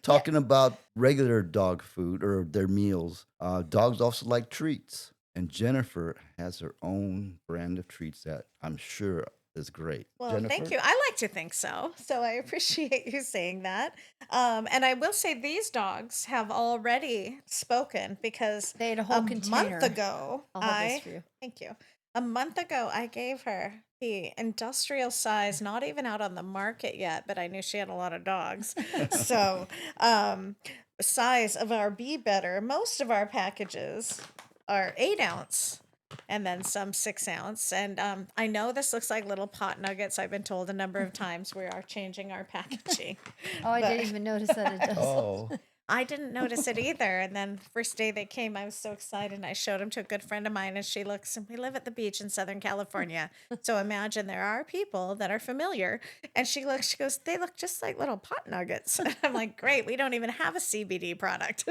Yeah. talking about regular dog food or their meals, dogs also like treats. And Jennifer has her own brand of treats that I'm sure is great. Well, thank Jennifer? you. I like to think so. So I appreciate you saying that. And I will say these dogs have already spoken because They ate a a whole month container. ago, I'll hold this for you. thank you. A month ago, I gave her the industrial size, not even out on the market yet, but I knew she had a lot of dogs. So, um, size of our Be Better, most of our packages are 8 ounce and then some 6 ounce. And I know this looks like little pot nuggets. I've been told a number of times we are changing our packaging, Oh, I but didn't even notice that it does. Oh, I didn't notice it either. And then first day they came, I was so excited. And I showed them to a good friend of mine, and she looks, and we live at the beach in Southern California. So imagine there are people that are familiar. And she looks, she goes, they look just like little pot nuggets. And I'm like, great, we don't even have a CBD product.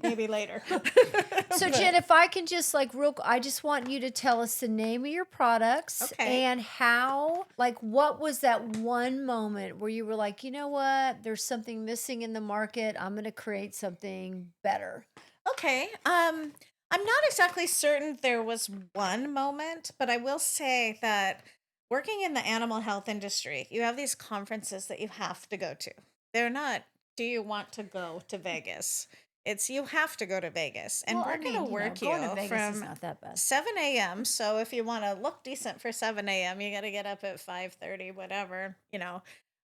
Maybe later. So, But Jen, if I can just I just want you to tell us the name of your products okay. and how, what was that one moment where you were like, you know what, there's something missing in the market. I'm going to create something better. Okay. I'm not exactly certain there was one moment, but I will say that working in the animal health industry, you have these conferences that you have to go to. They're not, do you want to go to Vegas? It's you have to go to Vegas. And Well, I we're going to mean, work going to you Vegas is from not that bad. 7 a.m. So if you want to look decent for 7 a.m., you got to get up at 5:30, whatever,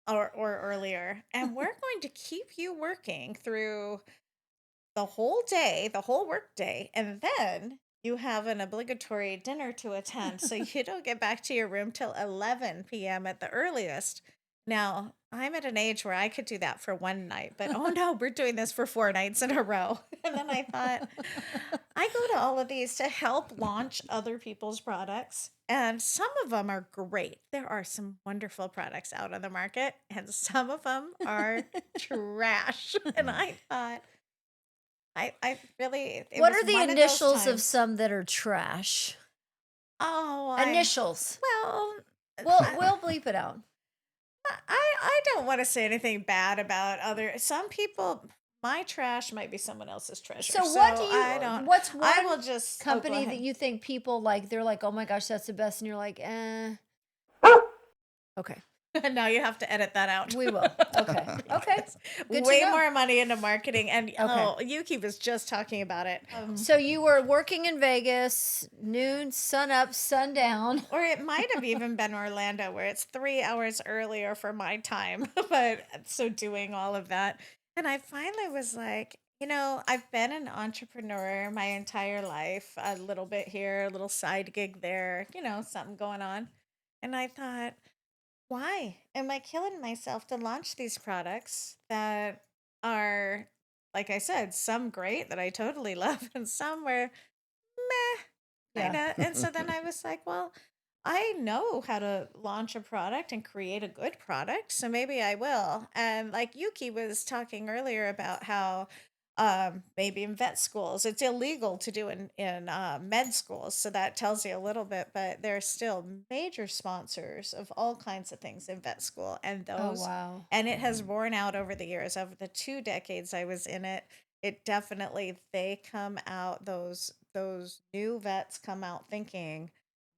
or earlier. And we're going to keep you working through the whole day, the whole work day, and then you have an obligatory dinner to attend. So you don't get back to your room till 11 p.m. at the earliest. Now, I'm at an age where I could do that for one night, but oh no, we're doing this for 4 nights in a row. And then I thought, I go to all of these to help launch other people's products, and some of them are great. There are some wonderful products out on the market, and some of them are trash. And I thought, I really it What was are the one of those initials of times. some that are trash? Oh, Initials. well, We'll bleep it out. I don't want to say anything bad about other some people. My trash might be someone else's treasure, So, so I don't. what's I one will just. Oh, go company that ahead. you think people like, they're like, oh my gosh, that's the best. And you're like, eh. Okay. Now you have to edit that out. We will. Okay. Okay. Yes. Good to Way know. more money into marketing, and Okay. Yuki was just talking about it. So you were working in Vegas, noon, sun up, sundown. Or it might have even been Orlando, where it's 3 hours earlier for my time. But so doing all of that. And I finally was like, I've been an entrepreneur my entire life, a little bit here, a little side gig there, something going on. And I thought, why am I killing myself to launch these products that are, like I said, some great that I totally love, and some were meh, Yeah. kinda. And so then I was like, well, I know how to launch a product and create a good product, so maybe I will. And like Yuki was talking earlier about how maybe in vet schools it's illegal to do in med schools, so that tells you a little bit. But there's still major sponsors of all kinds of things in vet school, and Oh, those wow. and it has borne out over the years. Over the 2 decades I was in it, it definitely they come out those new vets come out thinking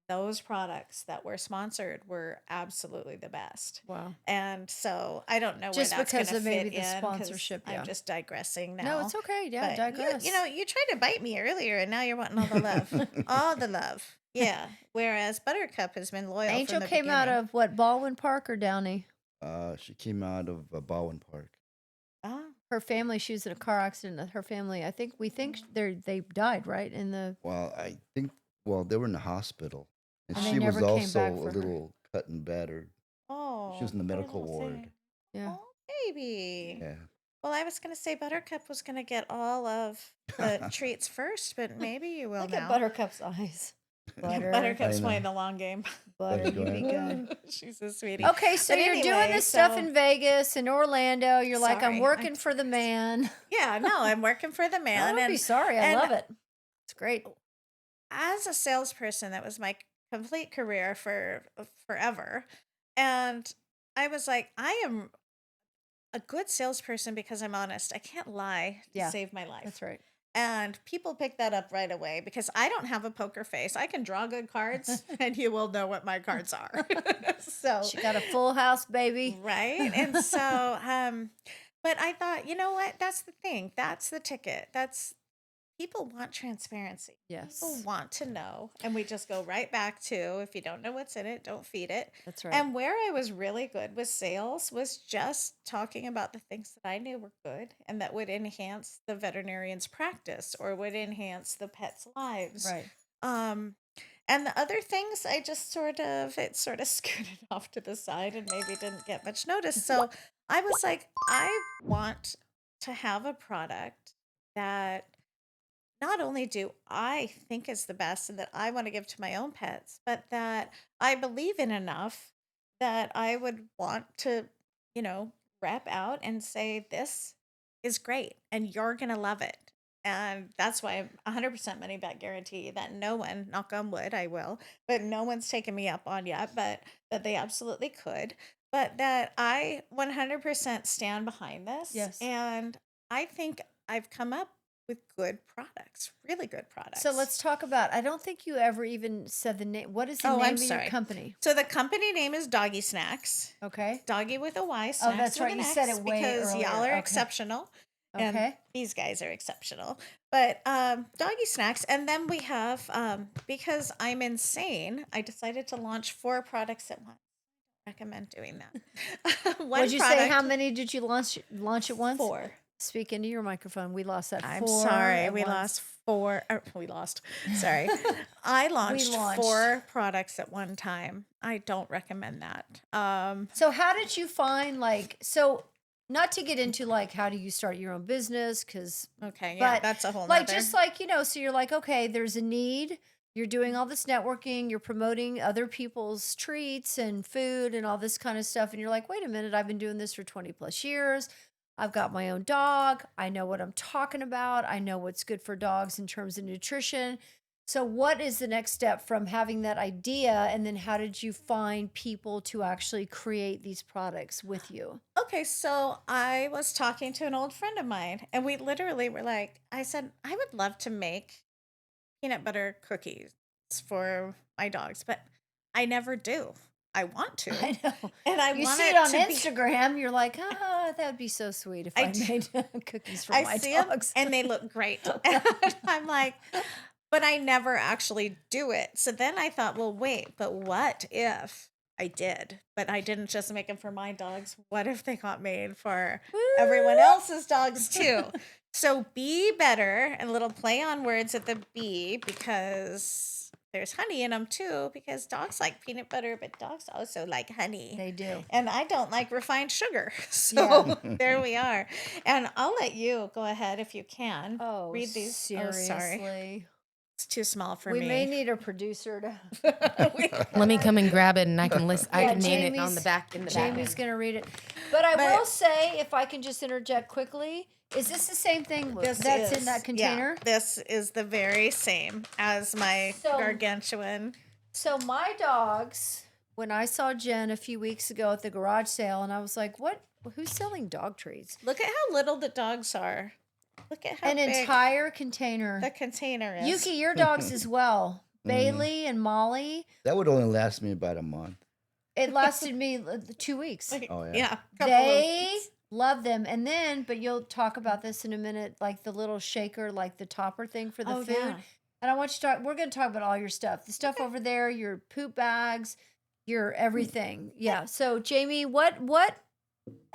those products that were sponsored were absolutely the best. Wow. And so I don't know where Just that's going because to of maybe fit the in because sponsorship. I'm Yeah. just digressing No, it's now. okay. Yeah. But Digress. you tried to bite me earlier, and now you're wanting all the love, all the love. Yeah. Whereas Buttercup has been loyal from Angel the came out beginning. of what, Baldwin Park or Downey? She came out of Bowen Park. Oh, Her family, she was in a car accident. Her family, we think they died, right? In the, Well, I think, well, they were in the hospital. And and they she was never came also back a for her. little cut and battered. She was oh, in the poor medical little ward. thing. Yeah. Oh, baby. Yeah. Well, I was going to say Buttercup was going to get all of the treats first, but maybe you will Look at now. Buttercup's eyes. Butter. Buttercup's I playing know. the long game. Butter, Let's you be go. good. She's a sweetie. Okay, so But you're doing anyway, this stuff so in Vegas and Orlando. You're like, I'm sorry, I working for the digress. man. Yeah, no, I'm working for the No, man, don't be sorry. I and love it. It's great. as a salesperson, that was my complete career for forever, and I was like, I am a good salesperson because I'm honest. I can't lie to Yeah, save my life. that's right. And people pick that up right away because I don't have a poker face. I can draw good cards and you will know what my cards are. So, She got a full house, baby. right? And so, but I thought, you know what? That's the thing. That's the ticket. That's people want transparency. People Yes, want to know. And we just go right back to if you don't know what's in it, don't feed it. that's right. And where I was really good with sales was just talking about the things that I knew were good and that would enhance the veterinarian's practice or would enhance the pets' lives. Right. Um, and the other things I just sort of scooted off to the side and maybe didn't get much notice. So I was like, I want to have a product that not only do I think is the best and that I want to give to my own pets, but that I believe in enough that I would want to, you know, rep out and say, this is great and you're going to love it. And that's why I'm 100% money back guarantee that no one, knock on wood, I will, but no one's taken me up on yet, but that they absolutely could. But that I 100% stand behind this. Yes. And I think I've come up with good products, really good So products. let's talk about. I don't think you ever even said the name. What is the Oh, name I'm of your sorry. company? So the company name is Doggy Snacks. Okay. Doggy with a Y, Oh, snacks that's with right. an You said X, it way because y'all earlier. are Okay. exceptional and Okay. these guys are exceptional. But Doggy Snacks, and then we have because I'm insane, I decided to launch 4 products at once. I recommend doing that. One Would you say how product, many did you launch at once? 4. Speak into your microphone. We lost that. I'm 4 sorry, at we once. lost 4. We lost. Sorry, I launched launched. 4 products at one time. I don't recommend that. So how did you find so not to get into like how do you start your own business because Okay, yeah, but that's a whole like nother. just like so you're like okay there's a need, you're doing all this networking, you're promoting other people's treats and food and all this kind of stuff and you're like wait a minute, I've been doing this for 20 plus years, I've got my own dog, I know what I'm talking about, I know what's good for dogs in terms of nutrition. So what is the next step from having that idea and then how did you find people to actually create these products with you? Okay, so I was talking to an old friend of mine, and we literally were like, I said, I would love to make peanut butter cookies for my dogs, but I never do. I want to, I know. and I You want see it it on to be. Instagram, you're like, that would be so sweet if I I d- made cookies for I my see them, dogs. and they look great. And I'm like, but I never actually do it. So then I thought, well, wait, but what if I did? But I didn't just make them for my dogs. What if they got made for everyone else's dogs too? So be better, and a little play on words at the B because there's honey in them too, because dogs like peanut butter, but dogs also like honey. They do. And I don't like refined sugar. Yeah. So there we are. And I'll let you go ahead if you can. Oh, Read these. Oh, sorry. seriously. It's too small for We me. may need a producer to. Let me come and grab it, and I can list. I Yeah, can name it on the Jamie's- back in the Jamie's back. going to read it. But I But- will say, if I can just interject quickly, is this the same thing This that's in is- that container? Yeah, this is the very same as my So- gargantuan. So my dogs, when I saw Jen a few weeks ago at the garage sale, and I was like, "What? Who's selling dog treats?" Look at how little the dogs are. Look at how An big entire container. the container is. Yuki, your dogs as well. Bailey and Molly. That would only last me about a month. It lasted me 2 weeks. Oh, yeah. Yeah. couple of They weeks. love them, and then, but you'll talk about this in a minute, like the little shaker, like the topper thing for the Oh, food. yeah. And I want you to talk. We're going to talk about all your stuff. The stuff over there, your poop bags, your everything. Yeah. So Jamie, what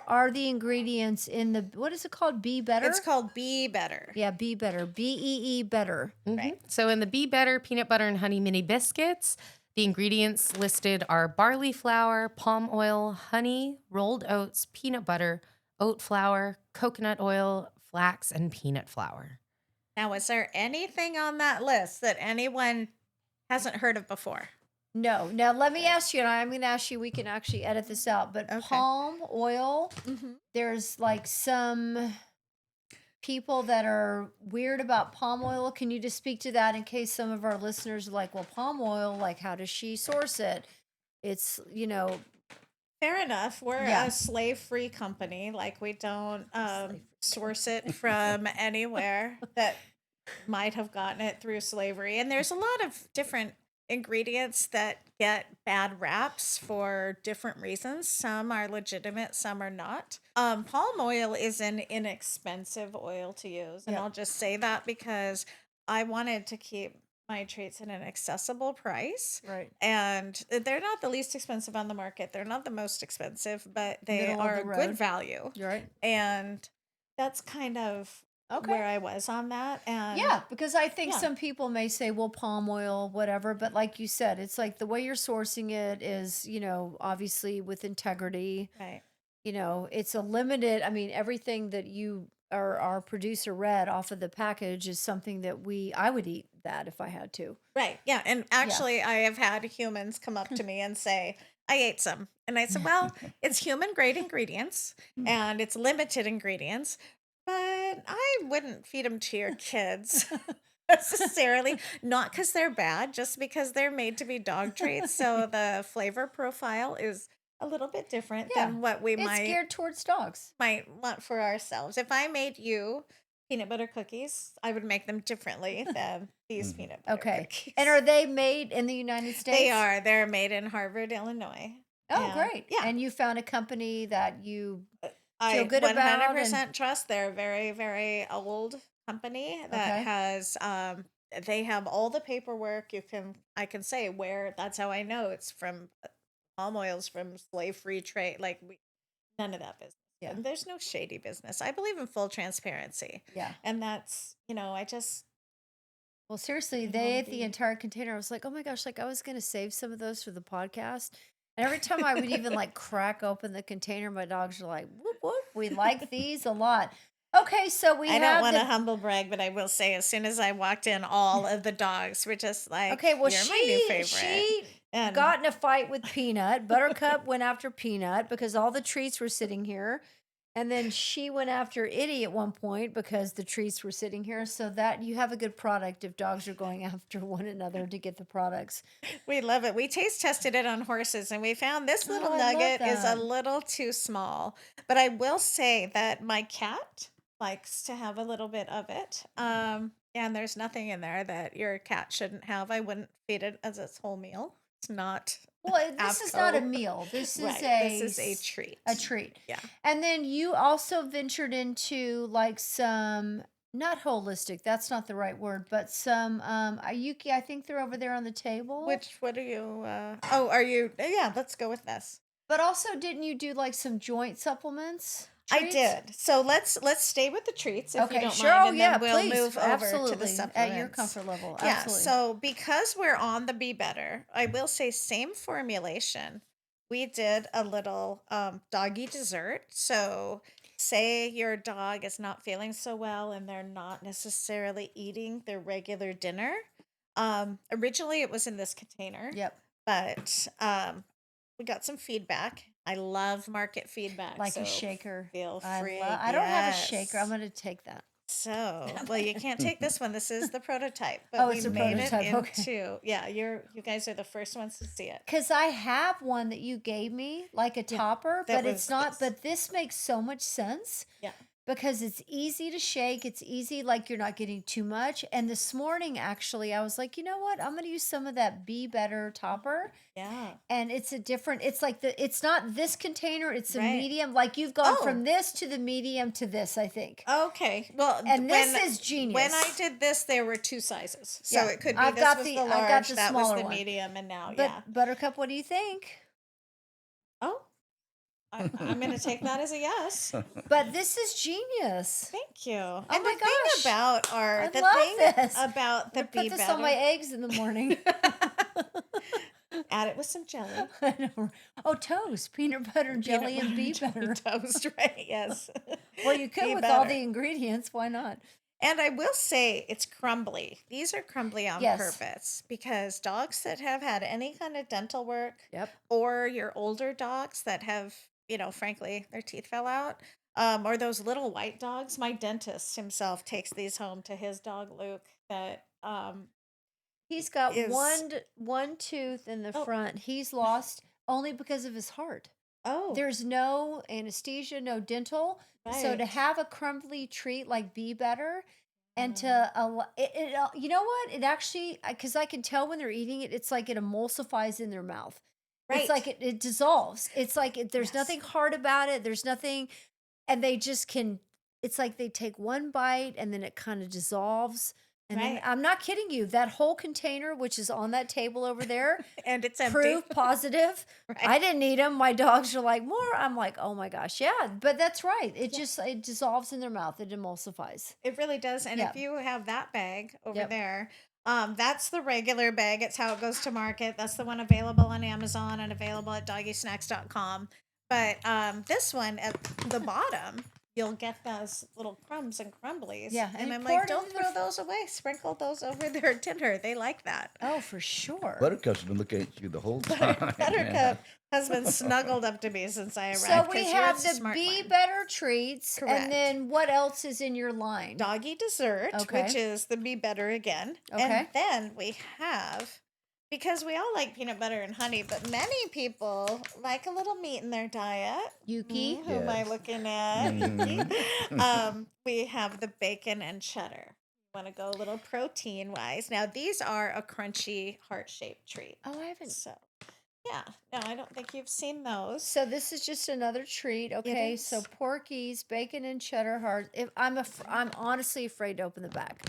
are the ingredients in the what is it called? Be Better? It's called Be Better. Yeah, Be Better. BEE Better. Right. So in the Be Better peanut butter and honey mini biscuits, the ingredients listed are barley flour, palm oil, honey, rolled oats, peanut butter, oat flour, coconut oil, flax, and peanut flour. Now, is there anything on that list that anyone hasn't heard of before? No. Now let me ask you, and I'm going to ask you. We can actually edit this out. But Okay. palm oil. Mm-hmm. There's like some people that are weird about palm oil. Can you just speak to that in case some of our listeners are like, well, palm oil, like how does she source it? It's, Fair enough. We're Yeah. a slave-free company. Like we don't Slave-free source it from anywhere that might have gotten it through slavery. And there's a lot of different ingredients that get bad raps for different reasons. Some are legitimate, some are not. Palm oil is an inexpensive oil to use. And Yep. I'll just say that because I wanted to keep my treats at an accessible price. Right. And they're not the least expensive on the market. They're not the most expensive, but they Middle of are the a good road. value. You're right. And that's kind of Okay. where I was on that. And Yeah, because I think yeah, some people may say, well, palm oil, whatever. But like you said, it's like the way you're sourcing it is, obviously with integrity. right. It's a limited, I mean, everything that you or our producer read off of the package is something that I would eat that if I had to. Right. Yeah. And Yeah. actually, I have had humans come up to me and say, I ate some. And I said, well, it's human grade ingredients and it's limited ingredients, but I wouldn't feed them to your kids necessarily. Not because they're bad, just because they're made to be dog treats. So the flavor profile is a little bit different Yeah. than what we It's geared towards dogs. might want for ourselves. If I made you peanut butter cookies, I would make them differently than these Mhm. peanut butter Okay. cookies. And are they made in the United States? They are. They're made in Harvard, Illinois. Oh, And great. yeah, And you found a company that you feel I good about and 100% trust. They're a very, very old company that okay. has they have all the paperwork. I can say where that's how I know it's from palm oils from slave-free trade. Like none of that business. Yeah. And there's no shady business. I believe in full transparency. Yeah. And that's, I just Well, seriously, didn't they want to ate the be. entire container. I was like, oh my gosh, like I was gonna save some of those for the podcast. And every time I would even like crack open the container, my dogs are like, whoop whoop, we like these a lot. Okay, so we I don't have want to the humble brag, but I will say as soon as I walked in, all of the dogs were just like, okay, well you're my new favorite. she And got in a fight with Peanut. Buttercup went after Peanut because all the treats were sitting here. And then she went after Itty at one point because the treats were sitting here. So that you have a good product if dogs are going after one another to get the products. we love it. We taste tested it on horses and we found this little Oh, I love nugget is a that. little too small. But I will say that my cat likes to have a little bit of it. And there's nothing in there that your cat shouldn't have. I wouldn't feed it as its whole meal. It's not Well, this is not a AFCO. meal. This is Right. a This is a s- treat. a treat. Yeah. And then you also ventured into like some not holistic, that's not the right word, but some Ayuki, I think they're over there on the table. What are you are you yeah, let's go with this. But also didn't you do like some joint supplements? I Treats? did. So let's stay with the treats if you Okay, don't sure. mind, Oh and yeah, then we'll please. move over to the Absolutely. At your supplements. comfort level. Yeah, Absolutely. so because we're on the Be Better, I will say same formulation. We did a little doggy dessert. So say your dog is not feeling so well and they're not necessarily eating their regular dinner. Originally it was in this container, Yep. but we got some feedback. I love market feedback. Like a So shaker. feel I free. I don't have a shaker. I'm Yes. going to take that. So, well, you can't take this one. This is the prototype, Oh, but we it's a made it prototype. Okay. into, yeah, you guys are the first ones to see it. Because I have one that you gave me, like a Yeah, topper, that but it's was not. this. But this makes so much sense Yeah. because it's easy to shake. It's easy, like you're not getting too much. And this morning, actually, I was like, you know what? I'm going to use some of that Be Better topper. Yeah. And it's a different, it's like it's not this container, it's a Right. medium. Like you've gone Oh, from this to the medium to this, I think. okay. Well, And this is when I genius. did this, there were two sizes. So Yeah. it could be I've this got was the the I've got large, the that was smaller the one. medium, and now, But yeah. Buttercup, what do you think? Oh, I'm going to take that as a yes. But this is genius. Thank you. Oh And my the thing gosh. about I the love thing this. about I'm the gonna put Be this on my Better, eggs in the morning. add it with some jelly. I know. Oh, toast, peanut butter Peanut jelly, and butter Be jelly Better. toast, right? Yes. Well, you could Be with all Better. the ingredients. Why not? And I will say it's crumbly. These are crumbly on Yes. purpose because dogs that have had any kind of dental work Yep. or your older dogs that have, frankly, their teeth fell out, or those little white dogs, my dentist himself takes these home to his dog Luke that He's got is one tooth in the oh front. He's lost only because of his heart. Oh, There's no anesthesia, no dental. So to right. have a crumbly treat like Be Better and Mm, to you know what? It actually, because I can tell when they're eating it, it's like it emulsifies in their mouth. It's like right. it dissolves. It's like there's Yes. nothing hard about it. There's nothing, and they just can. It's like they take one bite and then it kind of dissolves. And then Right. I'm not kidding you. That whole container, which is on that table over there, And it's empty. proof positive. I Right. didn't eat them. My dogs are like, more. I'm like, oh my gosh, yeah. But that's right. It Yeah. just it dissolves in their mouth. It emulsifies. It really does. And Yeah. if you have that bag over Yep. there, that's the regular bag. It's how it goes to market. That's the one available on Amazon and available at doggysnacks.com. But this one at the bottom, you'll get those little crumbs and crumblies. Yeah, And and I'm pour like, it don't into throw those away. Sprinkle those over their dinner. They like that. Oh, for sure. Buttercup's been looking at you the whole time. Buttercup has been snuggled up to me since I arrived. So we 'cause you're have the the smart Be one. Better treats. Correct. And then what else is in your line? Doggy dessert, Okay. which is the Be Better again. Okay. And then we have, because we all like peanut butter and honey, but many people like a little meat in their diet. Yuki. Who am I Yes. looking at? Mhm. We have the bacon and cheddar. Want to go a little protein wise. Now, these are a crunchy heart shaped treat. Oh, I haven't. So, yeah. No, I don't think you've seen those. So this is just another treat. Okay. So is. Porky's bacon and cheddar heart. If I'm honestly afraid to open the back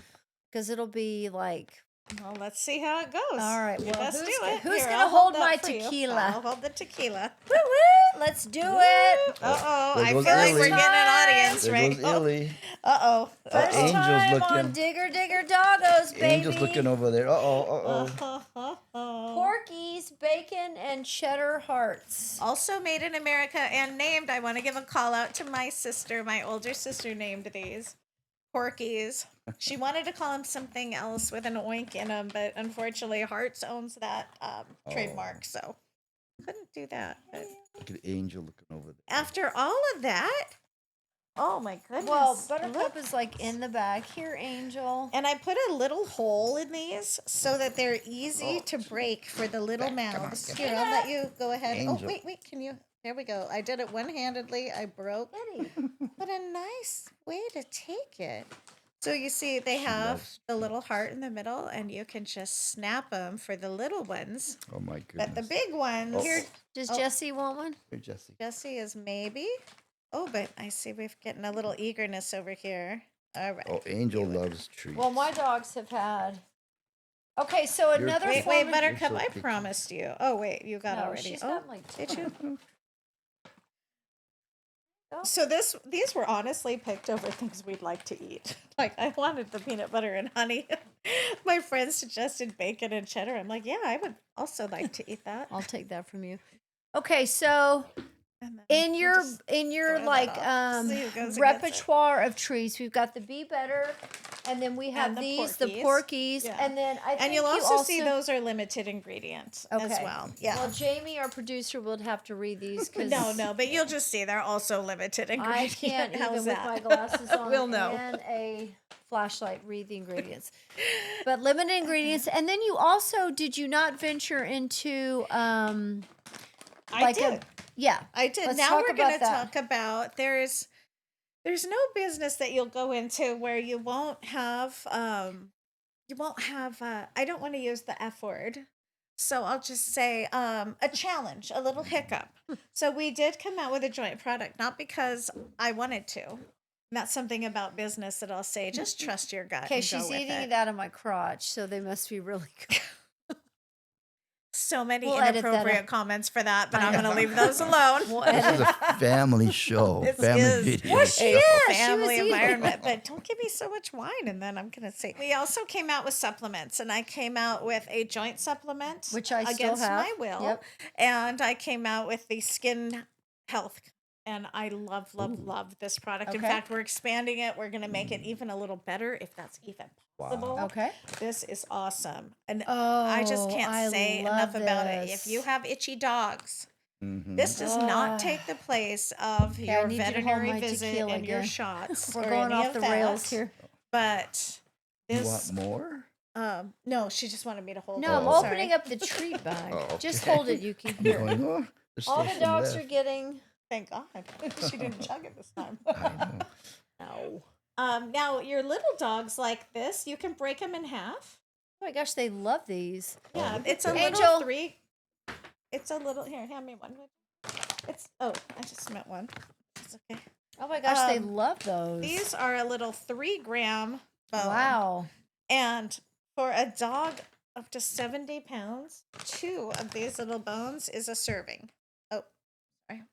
because it'll be like, Well, let's see how it goes. all right. You Well, best do it. who's Here, gonna I'll hold that my for you. tequila? I'll hold the tequila. woo woo, let's do it. Uh oh, There I goes feel like we're Illy. getting an audience There right goes now. Illy. Uh oh. First Angel's time on looking. Digger Digger Doggos, baby. Angel's looking over there. Porky's bacon and cheddar hearts. Also made in America and named. I want to give a call out to my sister. My older sister named these Porkies. She wanted to call them something else with an oink in them, but unfortunately, Hearts owns that trademark, so couldn't do that. But Look at Angel looking over there. after all of that, oh my goodness! Well, look. Buttercup is like in the bag. Here, Angel. And I put a little hole in these so that they're easy to break for the little mouths. come Here, I'll let you go ahead. Oh, Angel. wait, can you? There we go. I did it one-handedly. I broke. Kitty. What a nice way to take it. So you see, they have loves the little heart in the middle, and you can just snap them for the little ones. Oh my But the goodness. big ones, Oh. Here, does Oh. Jesse want one? Here, Jesse. Jesse is maybe. Oh, but I see we've getting a little eagerness over here. All right. Oh, Angel loves treats. Well, my dogs have had. Okay, so You're- another Wait, form wait, of- Buttercup, so I picky. promised you. Oh, wait, you got No, already. she's Oh, got like did 12. you? Oh. So these were honestly picked over things we'd like to eat. Like I wanted the peanut butter and honey. My friend suggested bacon and cheddar. I'm like, yeah, I would also like to eat that. I'll take that from you. Okay, so And then in we your just throw that like off. See who goes against it. repertoire of treats, we've got the Be Better, and then we have And the these, the Porkies. Porkies, Yeah. and then I think And you'll you also see those are limited ingredients as Okay. well. Yeah. Well, Jamie, our producer, would have to read these because No, but you'll just see they're also limited I ingredients. can't even How's with that? my glasses on We'll know. and a flashlight read the ingredients. But limited ingredients, and then you also did you not venture into I like did. yeah. I did. Let's Now talk we're going to about that. talk about there's no business that you'll go into where you won't have I don't want to use the F word. So I'll just say a challenge, a little hiccup. So we did come out with a joint product, not because I wanted to. That's something about business that I'll say, just trust your gut. Okay, and she's go with eating it. it out of my crotch, so they must be really good. So many We'll edit that inappropriate out. comments for that, but I I'm going to know. leave those alone. We'll This edit is a family show. This family is video. Well, she a is. She family was eating. environment, but don't give me so much wine, and then I'm gonna say. We also came out with supplements, and I came out with a joint supplement, Which I still against have. my will, Yep. and I came out with the skin health. And I love this product. In Okay. fact, we're expanding it. We're gonna make it even a little better, if that's even possible. Wow. Okay. This is awesome, and Oh, I just can't I say love enough about it. this. If you have itchy dogs, Mhm. this does Ah. not take the place of Okay, I your need you to hold veterinary my visit tequila and your again. shots. We're or going any off of the that. rails here. But You this, want more? no, she just wanted me to hold. No, it. I'm Oh. opening up the treat bag. Oh, Just okay. hold it, Yuki. You're going, "Oh." There's All still the some dogs are left. getting. Thank God. She didn't chug it this time. I know. No. Now your little dogs like this, you can break them in half. Oh my gosh, they love these. Oh, Yeah, look at it's a that. little Angel. three. It's a little here. Hand me one. It's I just meant one. It's okay. Oh my gosh, they Um, love those. These are a little 3 gram bone. Wow. And for a dog up to 70 pounds, 2 of these little bones is a serving. Oh, sorry.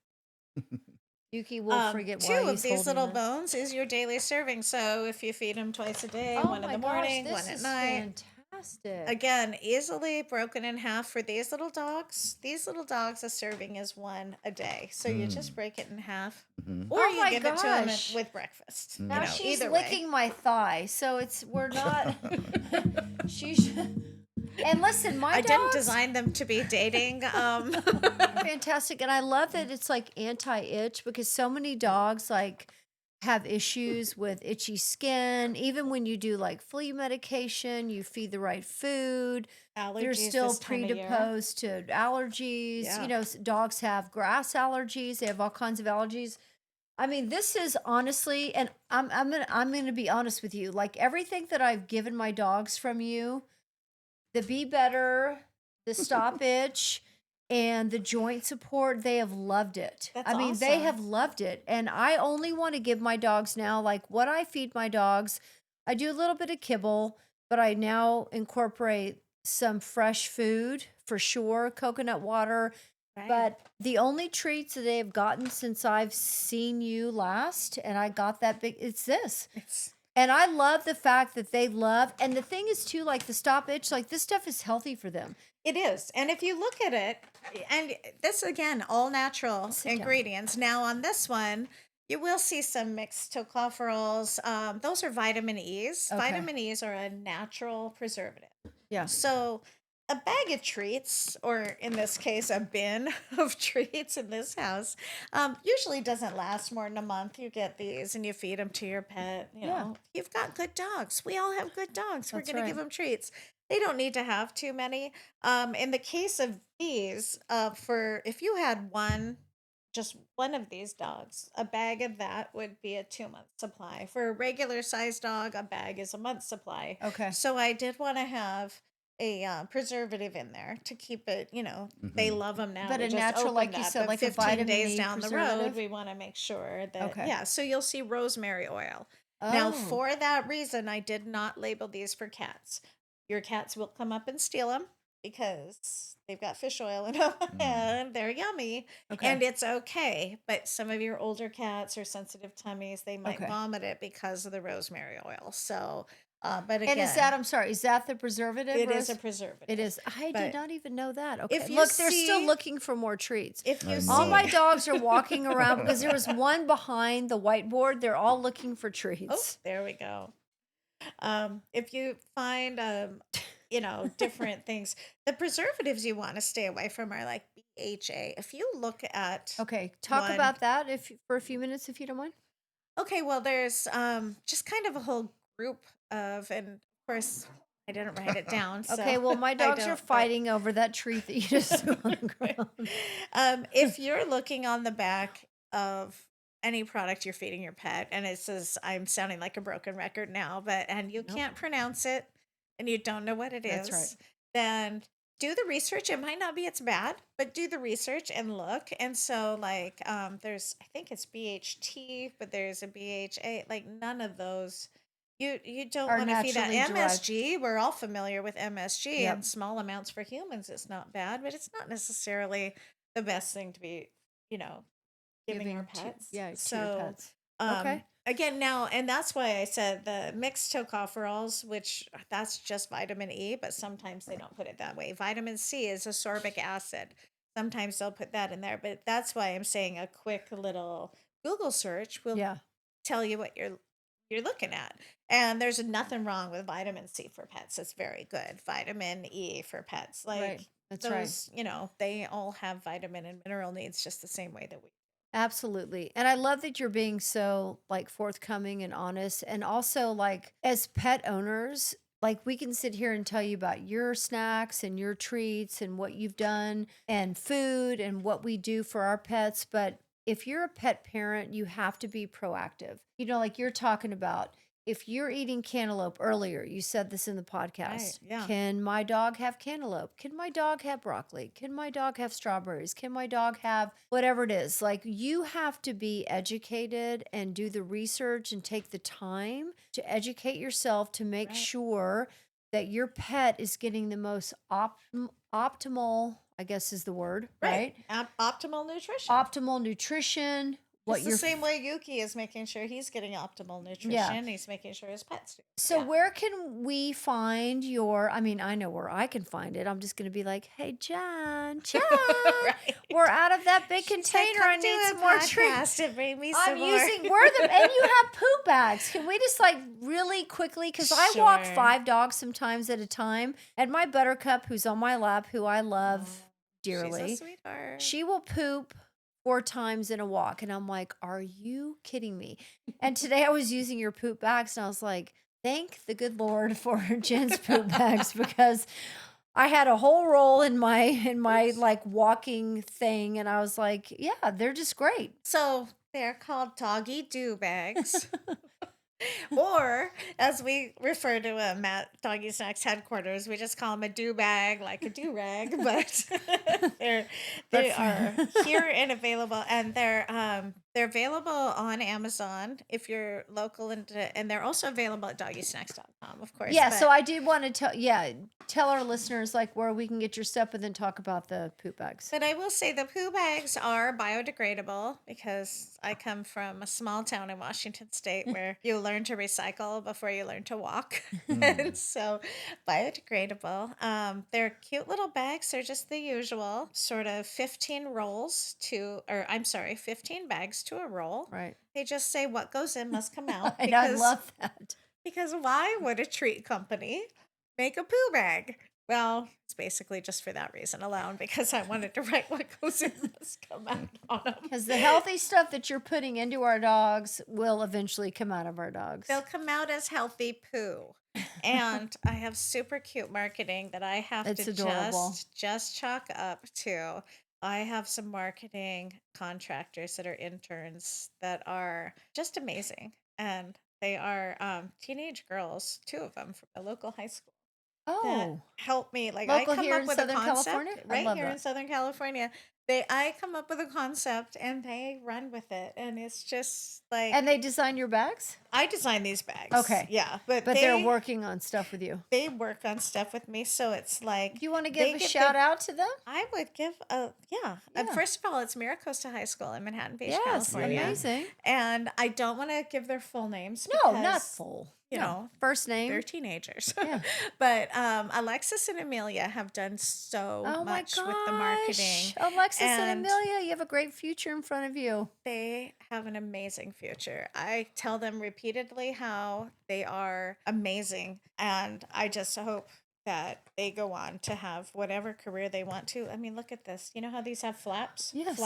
Yuki will forget why Two of he's these holding little it. bones is your daily serving. So if you feed them twice a day, Oh one in my the gosh, morning, this one at is night. fantastic. Again, easily broken in half for these little dogs. These little dogs, a serving is 1 a day. So you just break it in half. Mhm. Or Oh you my give it to them gosh. with breakfast. Now You know, she's either way. licking my thigh, so we're not. She's. And listen, my I didn't dogs design them to be dating. fantastic, and I love that it's like anti-itch because so many dogs like have issues with itchy skin. Even when you do like flea medication, you feed the right food, they're Allergies still this time of year. predisposed to allergies. Yeah. You know, dogs have grass allergies. They have all kinds of allergies. I mean, this is honestly, and I'm gonna be honest with you. Like everything that I've given my dogs from you, the Be Better, the Stop Itch, and the joint support, they have loved it. That's I mean, they have awesome. loved it. And I only want to give my dogs now, like what I feed my dogs. I do a little bit of kibble, but I now incorporate some fresh food for sure, coconut water. Right. But the only treats that they have gotten since I've seen you last, and I got that big, it's this. It's And I love the fact that they love, and the thing is too, like the Stop Itch, like this stuff is healthy for them. It is. And if you look at it, and this again, all natural Sit down. ingredients. Now on this one, you will see some mixed tocopherols. Those are vitamin E's. Okay. Vitamin E's are a natural preservative. Yeah. So a bag of treats, or in this case, a bin of treats in this house, usually doesn't last more than a month. You get these and you feed them to your pet. You Yeah. know, you've got good dogs. We all have good dogs. We're That's going to give right. them treats. They don't need to have too many. In the case of these, for if you had just one of these dogs, a bag of that would be a 2 month supply. For a regular sized dog, a bag is a month supply. Okay. So I did want to have a preservative in there to keep it, they Mhm. love them now. But We a just natural, like opened you up, said, but like a 15 vitamin days E down the road, preservative? we want to make sure that, Okay. yeah. So you'll see rosemary oil. Now, Oh, for that reason, I did not label these for cats. Your cats will come up and steal them because they've got fish oil in them and they're yummy. okay. And it's okay. But some of your older cats or sensitive tummies, they might Okay. vomit it because of the rosemary oil. So, but And is that, again, I'm sorry, is that the preservative? it is a Rose? preservative. It is. I But did not even know that. Okay. if you Look, they're still see, looking for more treats. if I you know. All see, my dogs are walking around because there was one behind the whiteboard. They're all looking for oh, treats. there we go. If you find, different things, the preservatives you want to stay away from are like BHA. If you look at Okay. Talk one, about that for a few minutes, if you don't mind. okay, well, there's just kind of a whole group of, and of course, I didn't write it down, Okay. so Well, my I dogs are don't, but fighting over that treat that you just threw on the ground. if you're looking on the back of any product you're feeding your pet, and it says, I'm sounding like a broken record now, and you Nope. can't pronounce it and you don't know what it That's right. is, then do the research. It might not be it's bad, but do the research and look. And so, like, there's, I think it's BHT, but there's a BHA. Like, none of those. You don't Are want to feed that naturally derived. MSG. We're all familiar with MSG, Yep. and small amounts for humans. It's not bad, but it's not necessarily the best thing to be, you know, giving our Giving pets. to your So, pets. Okay. again, now, and that's why I said the mixed tocopherols, which that's just vitamin E, but sometimes they don't put it that way. Vitamin C is ascorbic acid. Sometimes they'll put that in there, but that's why I'm saying a quick little Google search will Yeah. tell you what you're looking at. And there's nothing wrong with vitamin C for pets. It's very good. Vitamin E for pets. Right. Like That's right. those, they all have vitamin and mineral needs just the same way that we. Absolutely. And I love that you're being so like forthcoming and honest. And also, like, as pet owners, like we can sit here and tell you about your snacks and your treats and what you've done and food and what we do for our pets. But if you're a pet parent, you have to be proactive. Like you're talking about, if you're eating cantaloupe earlier, you said this in the Right. podcast. Yeah. Can my dog have cantaloupe? Can my dog have broccoli? Can my dog have strawberries? Can my dog have whatever it is? Like you have to be educated and do the research and take the time to educate yourself to make Right. sure that your pet is getting the most optimal, I guess is the word, right? Optimal nutrition. Optimal nutrition. It's the same way Yuki is making sure he's getting optimal nutrition. Yeah. He's making sure his pets do. So Yeah. where can we find your, I mean, I know where I can find it. I'm just going to be like, hey, John, Right. we're out of that big She's like, container. "Come I do need a some more treats. podcast and bring me I'm some more." using, and you have poop bags. Can we just like really quickly, because I walk Sure. 5 dogs sometimes at a time. And my Buttercup, who's on my lap, who I love dearly, She's a sweetheart. she will poop 4 times in a walk. And I'm like, are you kidding me? And today I was using your poop bags and I was like, thank the good Lord for Jen's poop bags, because I had a whole roll in my like walking thing. And I was like, yeah, they're just great. So they're called doggy do bags. Or, as we refer to them at Doggy Snacks headquarters, we just call them a do bag, like a do rag. But they are here and available, and they're available on Amazon if you're local, and they're also available at doggysnacks.com, of course. Yeah, but- so I did want to tell our listeners like where we can get your stuff and then talk about the poop bags. But I will say the poo bags are biodegradable, because I come from a small town in Washington State where you learn to recycle before you learn to walk. And so biodegradable. They're cute little bags. They're just the usual sort of 15 bags to a roll. Right. They just say what goes in must come out. And I love that. Because why would a treat company make a poo bag? Well, it's basically just for that reason alone, because I wanted to write what goes in must come out on them. Because the healthy stuff that you're putting into our dogs will eventually come out of our dogs. They'll come out as healthy poo. And I have super cute marketing that I have It's to adorable. just chalk up to. I have some marketing contractors that are interns that are just amazing. And they are teenage girls, 2 of them from a local high school, that Oh, help me. Like Local I come here up in with Southern a concept California? I right love here in that. Southern California. I come up with a concept and they run with it, and it's just like and they design your bags? I design these bags. Okay. Yeah, but They're working on stuff with you. They work on stuff with me, so it's like You want to they give a get shout the- out to them? I would give a yeah. Yeah. First of all, it's Miracosta High School in Manhattan Beach, Yes, California. amazing. And I don't want to give their full names. No, not because, full. You No. know, First name. they're teenagers. Yeah. But Alexis and Amelia have done so Oh my much with the marketing. gosh. Alexis and And- Amelia, you have a great future in front of you. They have an amazing future. I tell them repeatedly how they are amazing, and I just hope that they go on to have whatever career they want to. I mean, look at this. You know how these have flaps? Yes.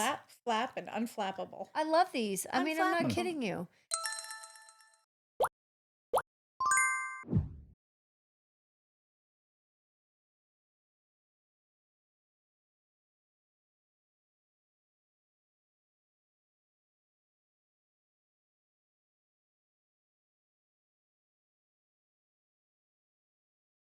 Flap, and unflappable. I love these. I mean, I'm not Unflappable. kidding you.